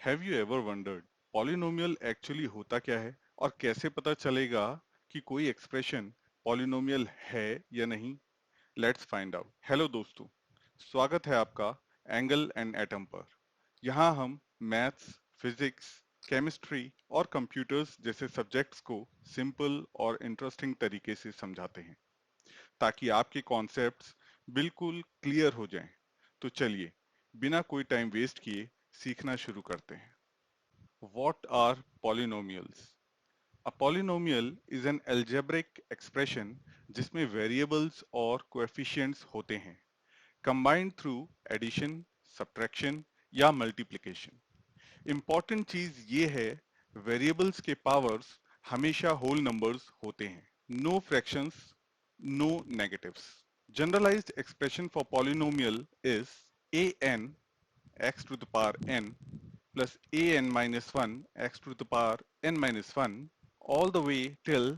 Have you ever wondered polynomial actually होता क्या है और कैसे पता चलेगा कि कोई एक्सप्रेशन पॉलिनोमियल है या नहीं? Let's find out. हेलो दोस्तों, स्वागत है आपका एंगल एंड एटम पर। यहाँ हम मैथ्स, फिजिक्स, केमिस्ट्री और कंप्यूटर्स जैसे सब्जेक्ट्स को सिंपल और इंटरेस्टिंग तरीके से समझाते हैं ताकि आपके कॉन्सेप्ट्स बिल्कुल क्लियर हो जाएं। तो चलिए, बिना कोई टाइम वेस्ट किए सीखना शुरू करते हैं। What are polynomials? A polynomial is an algebraic expression जिसमें variables और coefficients होते हैं, combined through addition, subtraction या multiplication. Important चीज ये है, variables के powers हमेशा whole numbers होते हैं, no fractions, no negatives. Generalized expression for polynomial is an x to the power n plus an minus 1 x to the power n minus 1 all the way till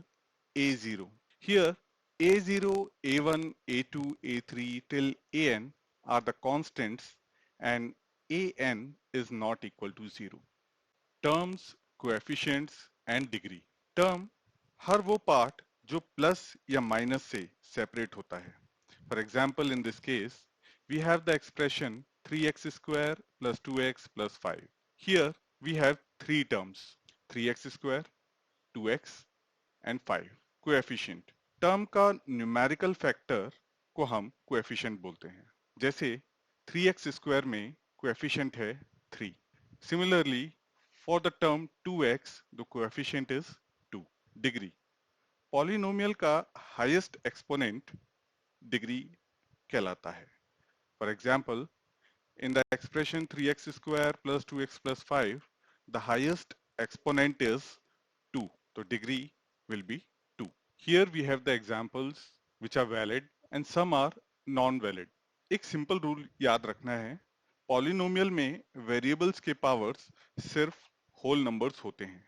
a0. Here a0, a1, a2, a3 till an are the constants and an is not equal to 0. Terms, coefficients and degree. Term हर वो part जो plus या minus से separate होता है. For example, in this case, we have the expression 3x square plus 2x plus 5. Here we have three terms, 3x square, 2x and 5. Coefficient. Term का numerical factor को हम coefficient बोलते हैं. जैसे 3x स्क्वायर में coefficient है 3. Similarly, for the term 2x, the coefficient is 2. Degree. Polynomial का highest exponent degree कहलाता है. For example, in the expression 3x square plus 2x plus 5, the highest exponent is 2. So degree will be 2. Here we have the examples which are valid and some are non-valid. एक simple rule याद रखना है, polynomial में variables के powers सिर्फ whole numbers होते हैं.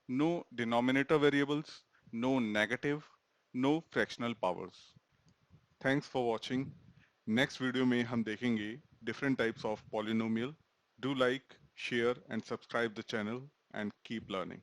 No denominator variables, no negative, no fractional powers. Thanks for watching. Next video में हम देखेंगे different types of polynomial. Do like, share and subscribe the channel and keep learning.